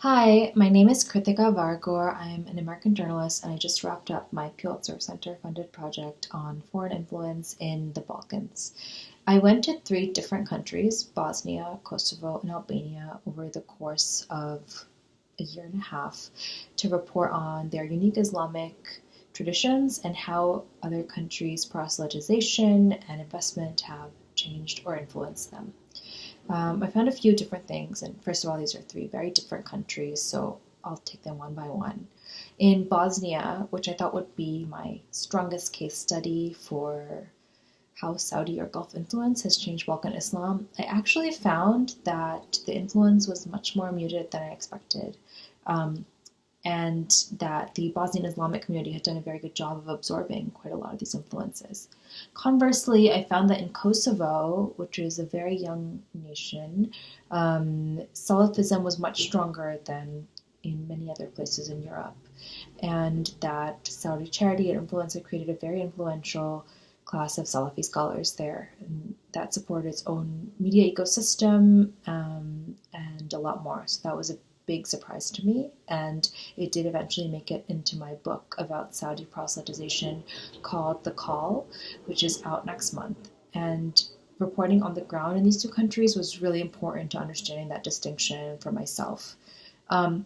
Hi, my name is Kritika Vargor. I'm an American journalist, and I just wrapped up my Pulitzer Center funded project on foreign influence in the Balkans. I went to three different countries, Bosnia, Kosovo, and Albania, over the course of a year and a half to report on their unique Islamic traditions and how other countries' proselytization and investment have changed or influenced them. I found a few different things, and first of all, these are three very different countries, so I'll take them one by one. In Bosnia, which I thought would be my strongest case study for how Saudi or Gulf influence has changed Balkan Islam, I actually found that the influence was much more muted than I expected. And that the Bosnian Islamic community had done a very good job of absorbing quite a lot of these influences. Conversely, I found that in Kosovo, which is a very young nation, Salafism was much stronger than in many other places in Europe, and that Saudi charity and influence had created a very influential class of Salafi scholars there, and that supported its own media ecosystem and a lot more. So that was a big surprise to me, and it did eventually make it into my book about Saudi proselytization called The Call, which is out next month. And reporting on the ground in these two countries was really important to understanding that distinction for myself. And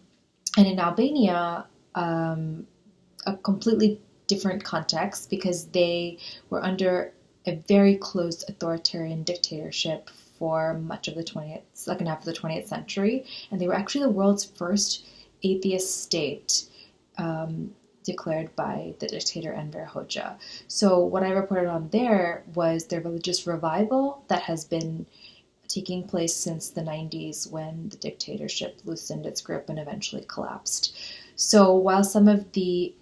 in Albania, a completely different context because they were under a very close authoritarian dictatorship for much of the second half of the 20th century, and they were actually the world's first atheist state declared by the dictator Enver Hoxha. So what I reported on there was their religious revival that has been taking place since the 90s when the dictatorship loosened its grip and eventually collapsed. So while some of the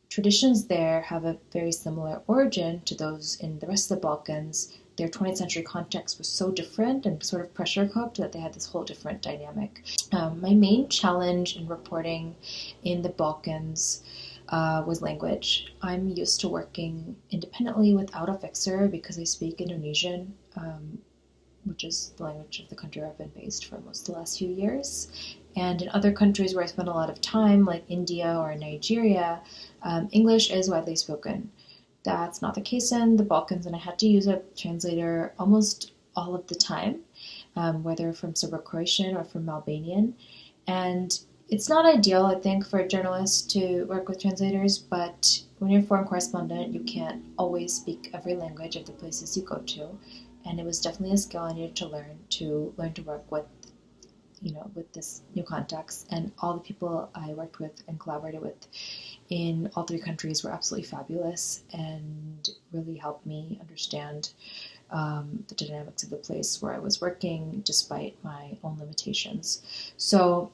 traditions there have a very similar origin to those in the rest of the Balkans, their 20th century context was so different and sort of pressure cooked that they had this whole different dynamic. My main challenge in reporting in the Balkans was language. I'm used to working independently without a fixer because I speak Indonesian, which is the language of the country where I've been based for most of the last few years. And in other countries where I spend a lot of time, like India or Nigeria, English is widely spoken. That's not the case in the Balkans, and I had to use a translator almost all of the time, whether from Serbo-Croatian or from Albanian. And it's not ideal, I think, for a journalist to work with translators, but when you're a foreign correspondent, you can't always speak every language of the places you go to. And it was definitely a skill I needed to learn to work with this new context. And all the people I worked with and collaborated with in all three countries were absolutely fabulous and really helped me understand the dynamics of the place where I was working despite my own limitations. So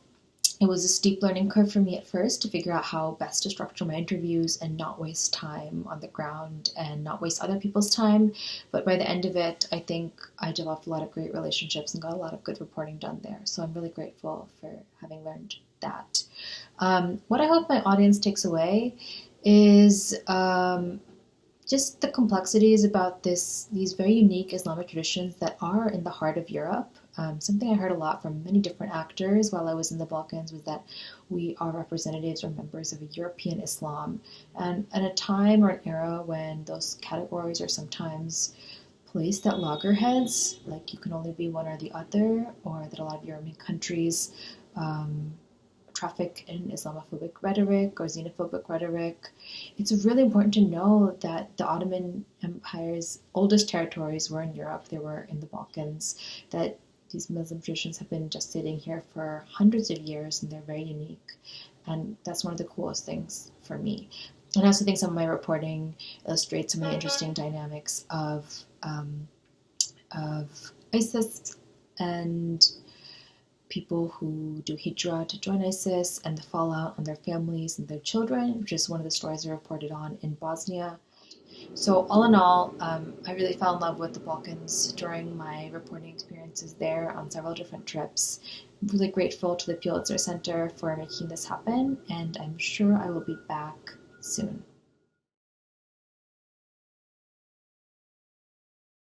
it was a steep learning curve for me at first to figure out how best to structure my interviews and not waste time on the ground and not waste other people's time. But by the end of it, I think I developed a lot of great relationships and got a lot of good reporting done there. So I'm really grateful for having learned that. What I hope my audience takes away is just the complexities about these very unique Islamic traditions that are in the heart of Europe. Something I heard a lot from many different actors while I was in the Balkans was that we are representatives or members of a European Islam. And at a time or an era when those categories are sometimes placed at loggerheads, like you can only be one or the other, or that a lot of European countries traffic in Islamophobic rhetoric or xenophobic rhetoric, it's really important to know that the Ottoman Empire's oldest territories were in Europe, they were in the Balkans, that these Muslim traditions have been gestating here for hundreds of years and they're very unique. And that's one of the coolest things for me. And I also think some of my reporting illustrates some of the interesting dynamics of ISIS and people who do hijrah to join ISIS and the fallout on their families and their children, which is one of the stories I reported on in Bosnia. So all in all, I really fell in love with the Balkans during my reporting experiences there on several different trips. I'm really grateful to the Pulitzer Center for making this happen, and I'm sure I will be back soon.